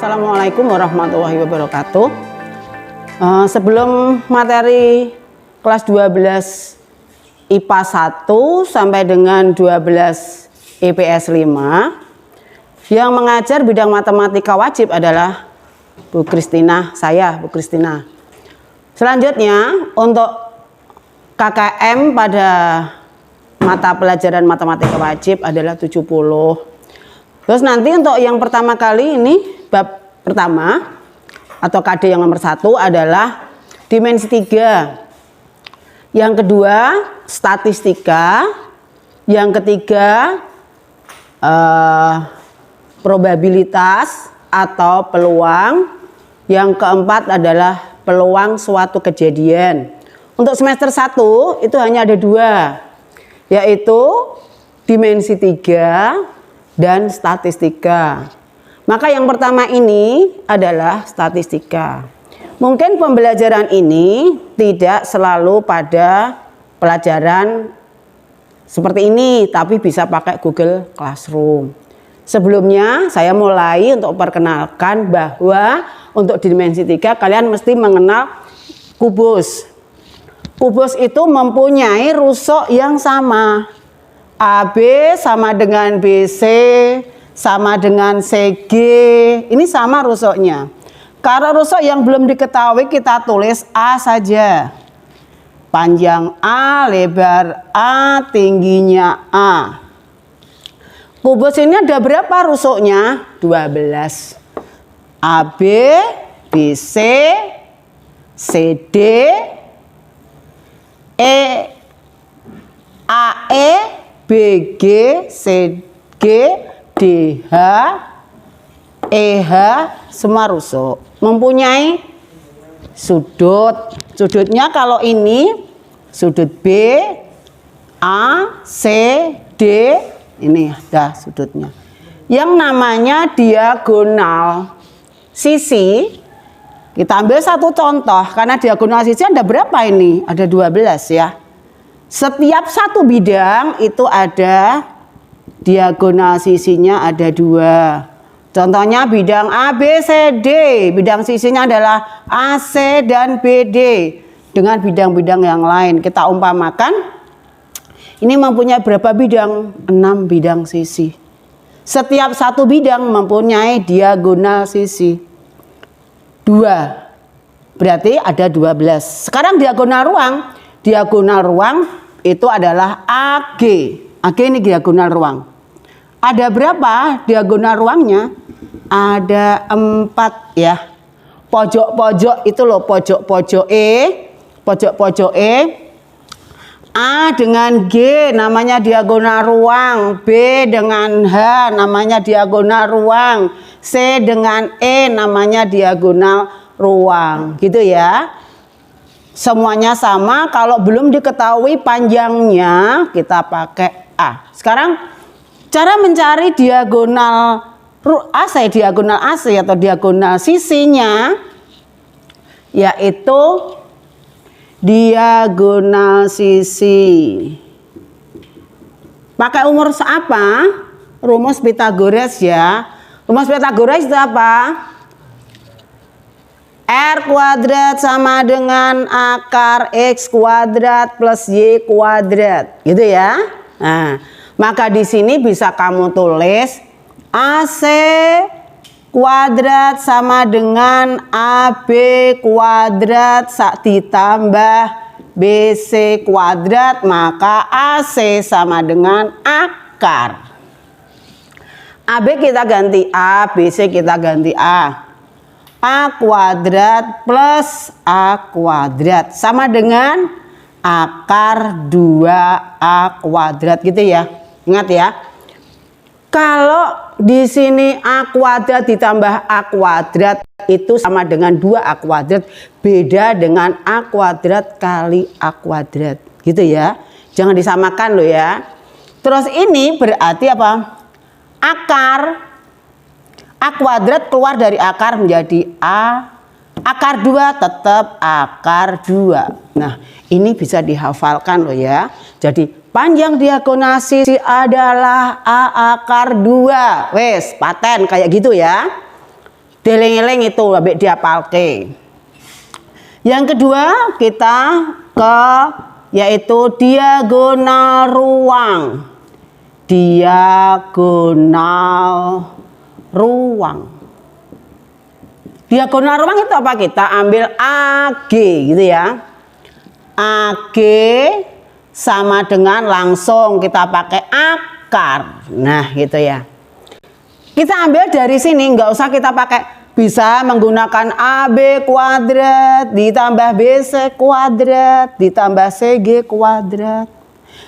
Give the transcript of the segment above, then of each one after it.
Assalamualaikum warahmatullahi wabarakatuh. Sebelum materi kelas 12 IPA 1 sampai dengan 12 IPS 5, yang mengajar bidang matematika wajib adalah Bu Kristina, saya Bu Kristina. Selanjutnya untuk KKM pada mata pelajaran matematika wajib adalah 70. Terus nanti untuk yang pertama kali ini, bab pertama atau KD yang nomor 1 adalah dimensi 3. Yang kedua statistika. Yang ketiga probabilitas atau peluang. Yang keempat adalah peluang suatu kejadian. Untuk semester 1 itu hanya ada 2, yaitu dimensi 3 dan statistika. Maka yang pertama ini adalah statistika. Mungkin pembelajaran ini tidak selalu pada pelajaran seperti ini, tapi bisa pakai Google Classroom. Sebelumnya saya mulai untuk perkenalkan bahwa untuk dimensi 3 kalian mesti mengenal kubus. Kubus itu mempunyai rusuk yang sama. AB sama dengan BC sama dengan CG, ini sama rusuknya. Kalau rusuk yang belum diketahui kita tulis A saja. Panjang A, lebar A, tingginya A. Kubus ini ada berapa rusuknya? 12. AB, BC, CD, AE, BG, CG, DH, EH, semua rusuk mempunyai sudut. Sudutnya kalau ini sudut B, A, C, D, ini ada sudutnya. Yang namanya diagonal sisi, kita ambil satu contoh karena diagonal sisi ada berapa ini? Ada 12 ya. Setiap satu bidang itu ada diagonal sisinya ada 2. Contohnya bidang A, B, C, D. Bidang sisinya adalah AC dan BD. Dengan bidang-bidang yang lain. Kita umpamakan. Ini mempunyai berapa bidang? 6 bidang sisi. Setiap satu bidang mempunyai diagonal sisi 2. Berarti ada 12. Sekarang diagonal ruang. Diagonal ruang itu adalah AG. AG ini diagonal ruang. Ada berapa diagonal ruangnya? Ada 4 ya. Pojok-pojok itu loh, pojok-pojok E. Pojok-pojok E. A dengan G namanya diagonal ruang. B dengan H namanya diagonal ruang. C dengan E namanya diagonal ruang. Gitu ya. Semuanya sama. Kalau belum diketahui panjangnya kita pakai A. Sekarang cara mencari diagonal AC, diagonal AC atau diagonal sisinya yaitu diagonal sisi. Pakai rumus apa? Rumus Pythagoras ya. Rumus Pythagoras itu apa? R kuadrat sama dengan akar X kuadrat plus Y kuadrat. Gitu ya. Nah, maka di sini bisa kamu tulis AC kuadrat sama dengan AB kuadrat ditambah BC kuadrat, maka AC sama dengan akar. AB kita ganti A, BC kita ganti A. A kuadrat plus A kuadrat sama dengan akar 2A kuadrat gitu ya. Ingat ya. Kalau di sini A kuadrat ditambah A kuadrat itu sama dengan 2A kuadrat. Beda dengan A kuadrat kali A kuadrat. Gitu ya. Jangan disamakan loh ya. Terus ini berarti apa? A kuadrat keluar dari akar menjadi A. Akar 2 tetap akar 2. Nah, ini bisa dihafalkan loh ya. Jadi panjang diagonal sisi adalah A akar 2. Wes, paten kayak gitu ya. D Deling-eling itu ambek diapalke. Yang kedua kita ke yaitu diagonal ruang. Diagonal ruang. Diagonal ruang itu apa? Kita ambil AG gitu ya. AG sama dengan langsung kita pakai akar. Nah gitu ya. Kita ambil dari sini, nggak usah kita pakai, bisa menggunakan AB kuadrat ditambah BC kuadrat ditambah CG kuadrat.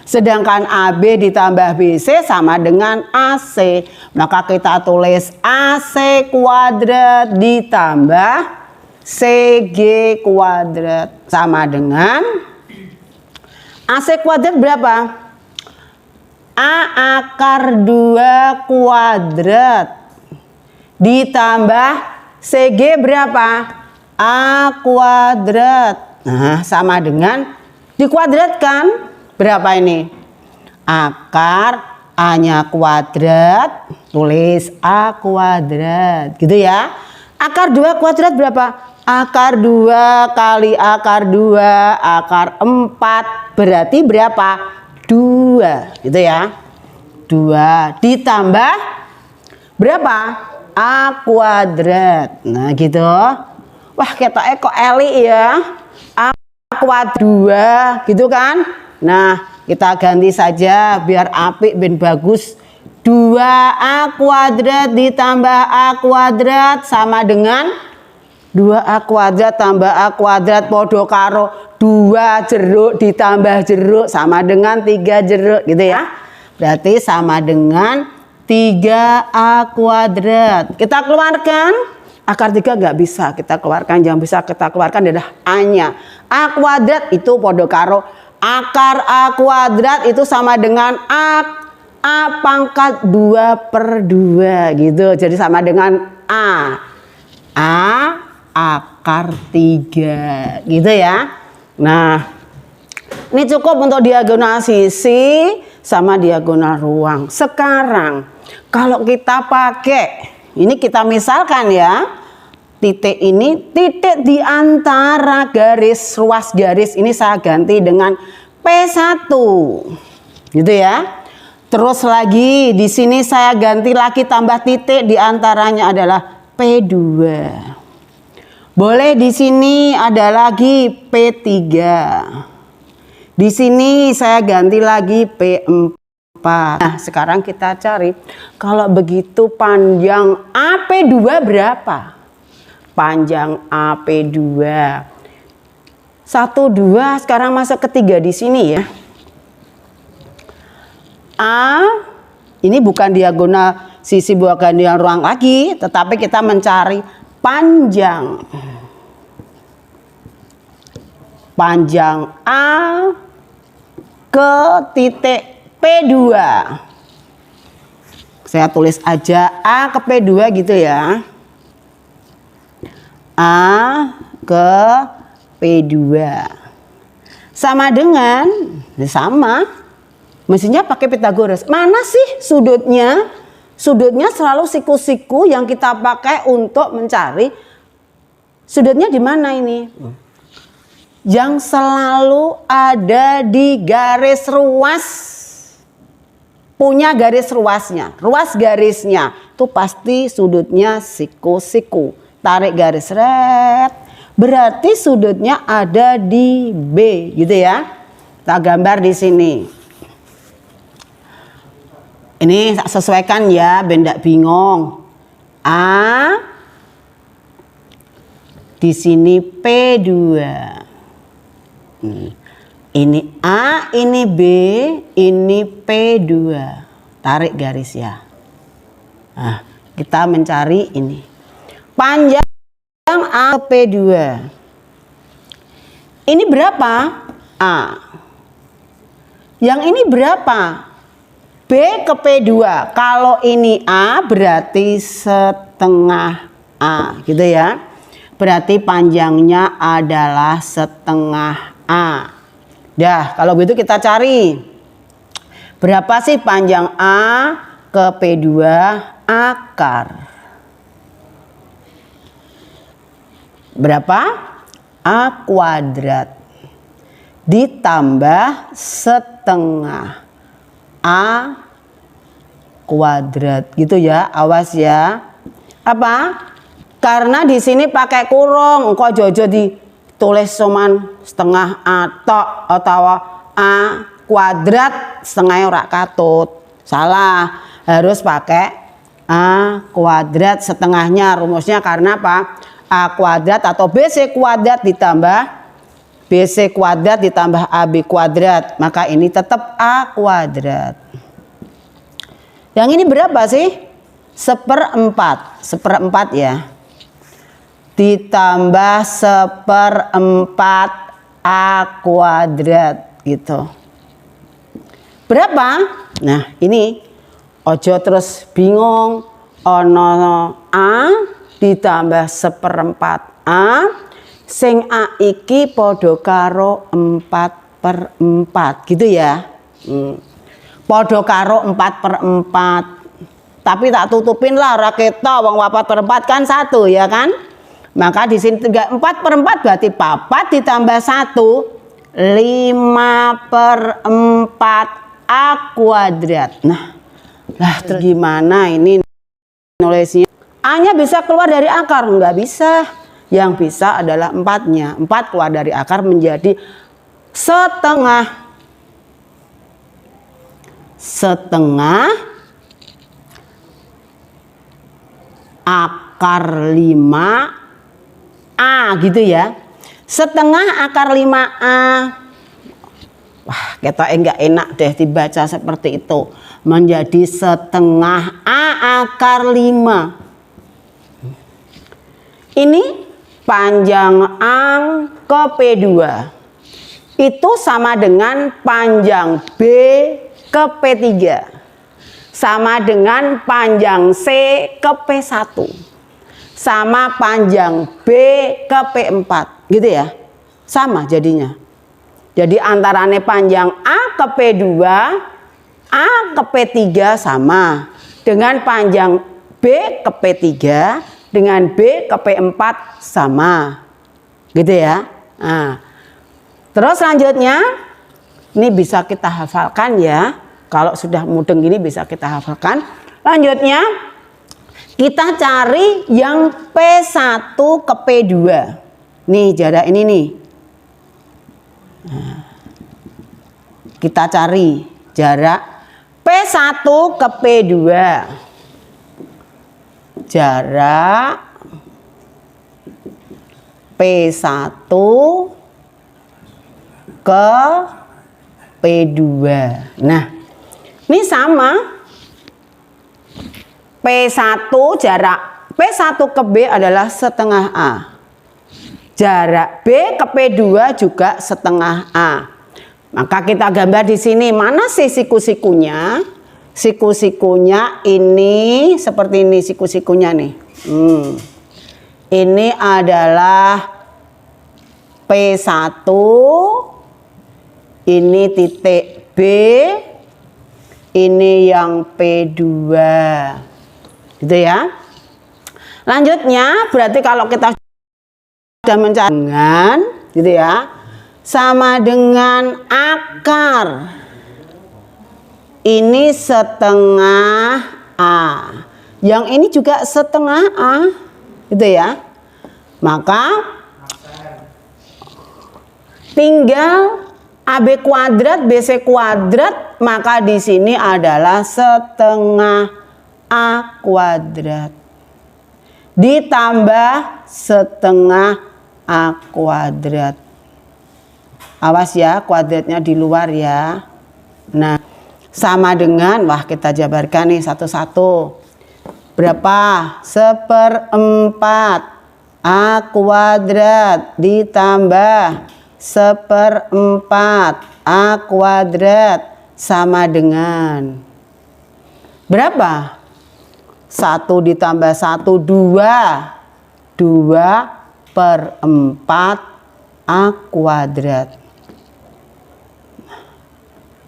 Sedangkan AB ditambah BC sama dengan AC. Maka kita tulis AC kuadrat ditambah CG kuadrat sama dengan AC kuadrat berapa? A akar 2 kuadrat ditambah CG berapa? A kuadrat. Nah, sama dengan dikuadratkan berapa ini? Akar A-nya kuadrat, tulis A kuadrat. Gitu ya. Akar 2 kuadrat berapa? Akar 2 kali akar 2 akar 4 berarti berapa? 2 gitu ya. 2 ditambah berapa? A kuadrat. Nah gitu. Wah ketoknya kok eli ya. A kuadrat 2 gitu kan. Nah kita ganti saja biar apik ben bagus. 2A kuadrat ditambah A kuadrat sama dengan 2A kuadrat tambah A kuadrat podo karo 2 jeruk ditambah jeruk sama dengan 3 jeruk gitu ya. Berarti sama dengan 3A kuadrat. Kita keluarkan. Akar 3 nggak bisa kita keluarkan. Yang bisa kita keluarkan adalah A-nya. A kuadrat itu podo karo akar A kuadrat itu sama dengan A pangkat 2/2 gitu. Jadi sama dengan A akar 3 gitu ya. Nah, ini cukup untuk diagonal sisi sama diagonal ruang. Sekarang kalau kita pakai, ini kita misalkan ya, titik ini titik di antara garis ruas garis ini saya ganti dengan P1. Gitu ya. Terus lagi di sini saya ganti lagi tambah titik di antaranya adalah P2. Boleh di sini ada lagi P3. Di sini saya ganti lagi P4. Nah, sekarang kita cari kalau begitu panjang AP2 berapa? Panjang AP2 1, 2, sekarang masuk ketiga di sini ya. A ini bukan diagonal sisi bukan diagonal ruang lagi, tetapi kita mencari panjang A ke titik P2. Saya tulis aja A ke P2 gitu ya. A ke P2 sama dengan sama mestinya pakai Pythagoras. Mana sih sudutnya? Sudutnya selalu siku-siku yang kita pakai untuk mencari sudutnya di mana ini? Yang selalu ada di garis ruas. Punya garis ruasnya. Ruas garisnya itu pasti sudutnya siku-siku. Tarik garis red. Berarti sudutnya ada di B gitu ya. Kita gambar di sini. Ini sesuaikan ya, benda bingung. A di sini P2. Ini A, ini B, ini P2. Tarik garis ya. Nah, kita mencari ini. Panjang A ke P2. Ini berapa? A. Yang ini berapa? B ke P2. Kalau ini A berarti setengah A gitu ya. Berarti panjangnya adalah setengah A. Dah, kalau begitu kita cari. Berapa sih panjang A ke P2 akar? Berapa? A kuadrat ditambah setengah A kuadrat gitu ya. Awas ya. Apa? Karena di sini pakai kurung, kok jojo ditulis cuman setengah A tok atau A kuadrat setengah ora katut. Salah. Harus pakai A kuadrat setengahnya. Rumusnya karena apa? A kuadrat atau BC kuadrat ditambah BC kuadrat ditambah AB kuadrat, maka ini tetap A kuadrat. Yang ini berapa sih? 1/4. 1/4 ya. Ditambah 1/4 A kuadrat gitu. Berapa? Nah ini ojo terus bingung. Ono A ditambah 1/4 A. Sing A iki podo karo 4/4 gitu ya. Podo karo 4/4. Tapi tak tutupin lah raketa wong 4/4 kan 1 ya kan. Maka di sini 4/4 berarti 4 ditambah 1 5/4 A kuadrat. Nah lah terus gimana ini nulisnya? A-nya bisa keluar dari akar? Enggak bisa. Yang bisa adalah 4-nya. 4 keluar dari akar menjadi setengah akar 5A gitu ya. Setengah akar 5A. Wah, kita enggak enak deh dibaca seperti itu. Menjadi setengah A akar 5. Ini panjang A ke P2 itu sama dengan panjang B ke P3 sama dengan panjang C ke P1 sama panjang B ke P4 gitu ya, sama jadinya. Jadi antaranya panjang A ke P2 A ke P3 sama dengan panjang B ke P3 dengan B ke P4 sama gitu ya. Nah, terus selanjutnya ini bisa kita hafalkan ya. Kalau sudah mudeng gini bisa kita hafalkan. Lanjutnya kita cari yang P1 ke P2. Nih jarak ini nih. Nah, kita cari jarak P1 ke P2. Jarak P1 ke P2. Nah, ini sama. P1 jarak P1 ke B adalah setengah A. Jarak B ke P2 juga setengah A. Maka kita gambar di sini mana sih siku-sikunya? Siku-sikunya ini seperti ini siku-sikunya nih. Ini adalah P1, ini titik B, ini yang P2. Gitu ya. Lanjutnya berarti kalau kita sudah mencari dengan gitu ya, sama dengan akar. Ini setengah A. Yang ini juga setengah A. Gitu ya. Maka tinggal AB kuadrat, BC kuadrat. Maka di sini adalah setengah A kuadrat. Ditambah setengah A kuadrat. Awas ya, kuadratnya di luar ya. Nah. Sama dengan, wah kita jabarkan nih satu-satu. Berapa? 1/4 A kuadrat ditambah 1/4 A kuadrat sama dengan berapa? 1 ditambah 1, 2. 2/4 A kuadrat.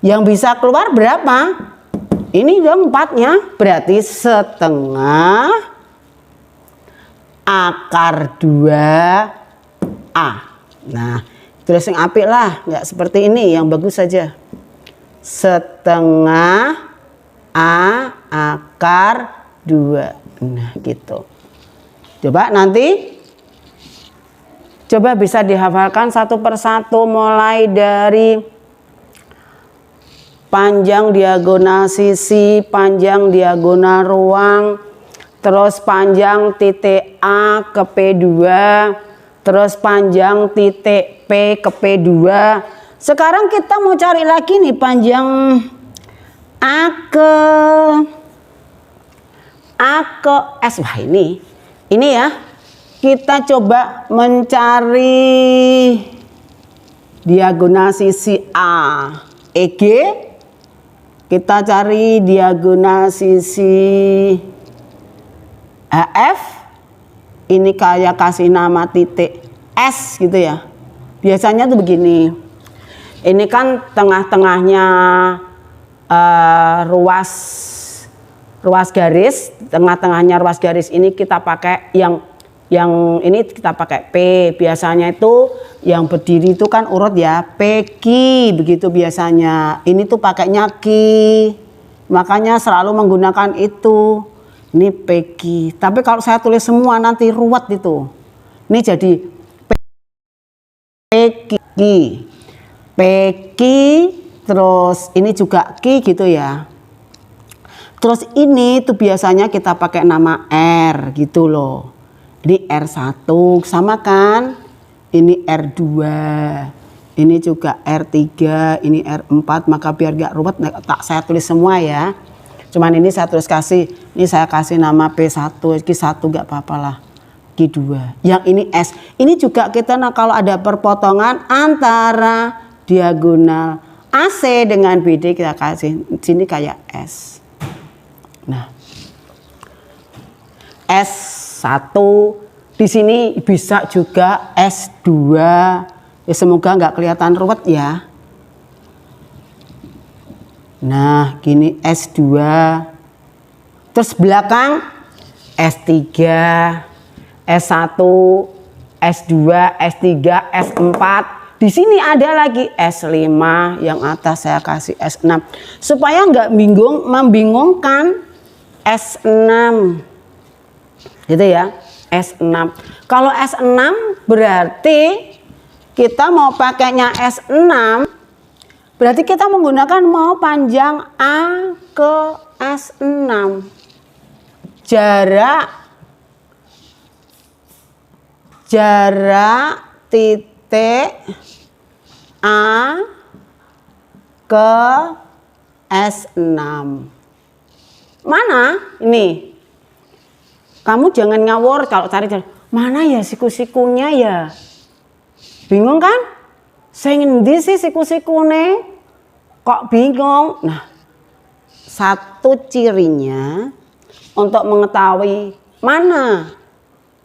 Yang bisa keluar berapa? Ini dong 4-nya. Berarti setengah akar 2A. Nah, tulis yang apik lah, nggak seperti ini, yang bagus saja. Setengah A akar 2. Nah, gitu. Coba nanti, coba bisa dihafalkan satu persatu mulai dari panjang diagonal sisi, panjang diagonal ruang, terus panjang titik A ke P2, terus panjang titik P ke P2. Sekarang kita mau cari lagi nih panjang A ke S. Wah, ini ya. Kita coba mencari diagonal sisi A, EG. Kita cari diagonal sisi HF. Ini kayak kasih nama titik S gitu ya. Biasanya tuh begini. Ini kan tengah-tengahnya ruas garis. Tengah-tengahnya ruas garis ini kita pakai yang ini kita pakai P. Biasanya itu yang berdiri itu kan urut ya, PQ begitu biasanya. Ini tuh pakainya Q. Makanya selalu menggunakan itu. Ini PQ. Tapi kalau saya tulis semua nanti ruwet itu. Ini jadi PQ. PQ terus ini juga Q gitu ya. Terus ini tuh biasanya kita pakai nama R gitu loh. Ini R1 sama kan? Ini R2. Ini juga R3, ini R4. Maka biar gak ruwet tak saya tulis semua ya. Cuman ini saya tulis ini saya kasih nama P1, Q1 gak apa-apa lah. Q2. Yang ini S. Ini juga kita kalau ada perpotongan antara diagonal AC dengan BD kita kasih sini kayak S. Nah, S1 di sini bisa juga S2. Ya, semoga nggak kelihatan ruwet ya. Nah, gini S2. Terus belakang S3, S1, S2, S3, S4. Di sini ada lagi S5, yang atas saya kasih S6 supaya nggak membingungkan. S6 gitu ya, S6. Kalau S6 berarti kita mau pakainya S6, berarti kita menggunakan mau panjang A ke S6. Jarak titik A ke S6. Mana? Ini. Kamu jangan ngawur kalau cari mana ya siku-sikunya ya. Bingung kan? Saya ngendi sih siku-sikune? Kok bingung? Nah, satu cirinya untuk mengetahui mana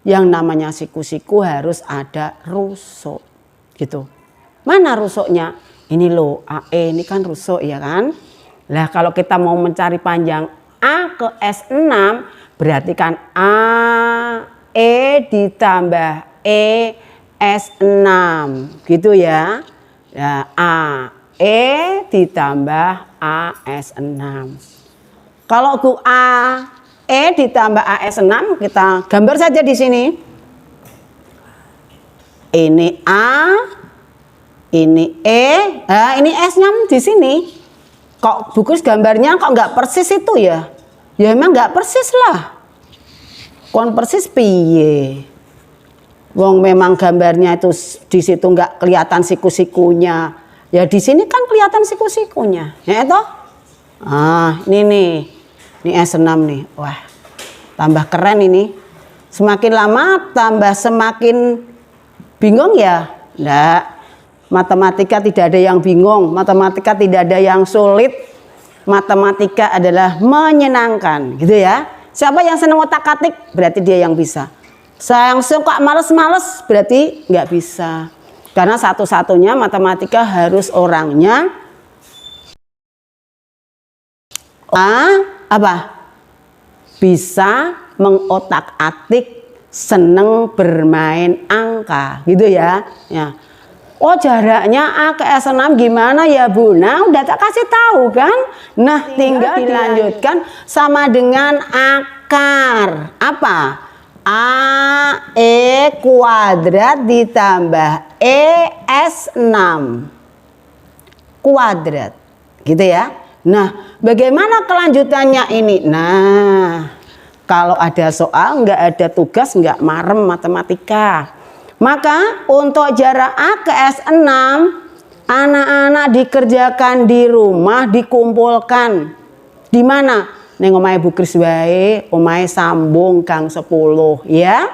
yang namanya siku-siku harus ada rusuk. Gitu. Mana rusuknya? Ini loh, AE ini kan rusuk ya kan? Lah kalau kita mau mencari panjang A ke S6 berarti kan AE ditambah E S6 gitu ya. Ya, AE ditambah AS6. Kalau AE ditambah AS6 kita gambar saja di sini. Ini A, ini E, ini S6 di sini. Kok bagus gambarnya kok nggak persis itu ya? Ya emang nggak persis lah. Kon persis piye? Wong memang gambarnya itu di situ nggak kelihatan siku-sikunya. Ya di sini kan kelihatan siku-sikunya. Ya itu? Ini nih. Ini S6 nih. Wah, tambah keren ini. Semakin lama tambah semakin bingung ya? Nggak. Matematika tidak ada yang bingung, matematika tidak ada yang sulit. Matematika adalah menyenangkan, gitu ya. Siapa yang senang otak-atik berarti dia yang bisa. Saya yang suka males-males berarti nggak bisa. Karena satu-satunya matematika harus orangnya bisa mengotak-atik seneng bermain angka, gitu ya. Ya. Oh, jaraknya A ke S6 gimana ya Bu? Nah, udah tak kasih tahu kan? Nah, tinggal dilanjutkan sama dengan akar. Apa? AE kuadrat ditambah ES6 kuadrat. Gitu ya. Nah, bagaimana kelanjutannya ini? Nah, kalau ada soal, nggak ada tugas, nggak marem matematika. Maka untuk jarak A ke S6, anak-anak dikerjakan di rumah, dikumpulkan. Di mana? Neng omahe Bu Kris wae, omahe Sambung Gang 10 ya.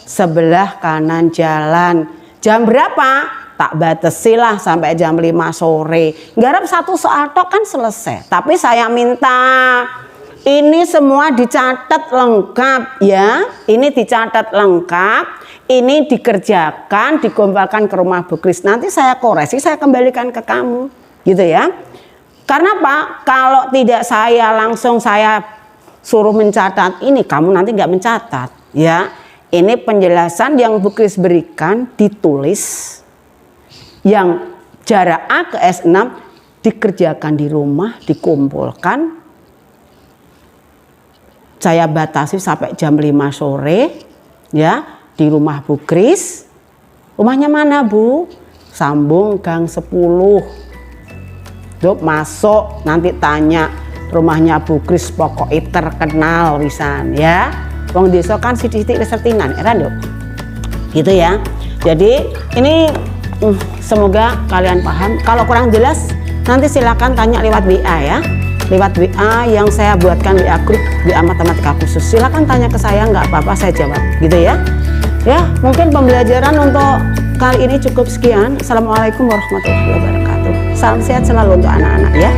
Sebelah kanan jalan. Jam berapa? Tak batesi lah sampai jam 5 sore. Garap satu soal tok kan selesai. Tapi saya minta ini semua dicatat lengkap ya. Ini dicatat lengkap. Ini dikerjakan, dikumpulkan ke rumah Bu Kris. Nanti saya koreksi, saya kembalikan ke kamu. Gitu ya. Karena Pak, kalau tidak saya langsung saya suruh mencatat ini, kamu nanti nggak mencatat. Ya, ini penjelasan yang Bu Kris berikan ditulis. Yang jarak A ke S6 dikerjakan di rumah, dikumpulkan. Saya batasi sampai jam 5 sore. Ya. Di rumah Bu Kris. Rumahnya mana Bu? Sambung Gang 10. Dok masuk nanti tanya rumahnya Bu Kris pokoknya terkenal wisan ya. Wong desa kan sithik-sithik resertinan era Dok. Gitu ya. Jadi ini semoga kalian paham. Kalau kurang jelas nanti silakan tanya lewat WA ya. Lewat WA yang saya buatkan WA grup WA matematika khusus. Silakan tanya ke saya, nggak apa-apa saya jawab. Gitu ya. Ya, mungkin pembelajaran untuk kali ini cukup sekian. Assalamualaikum warahmatullahi wabarakatuh. Salam sehat selalu untuk anak-anak ya.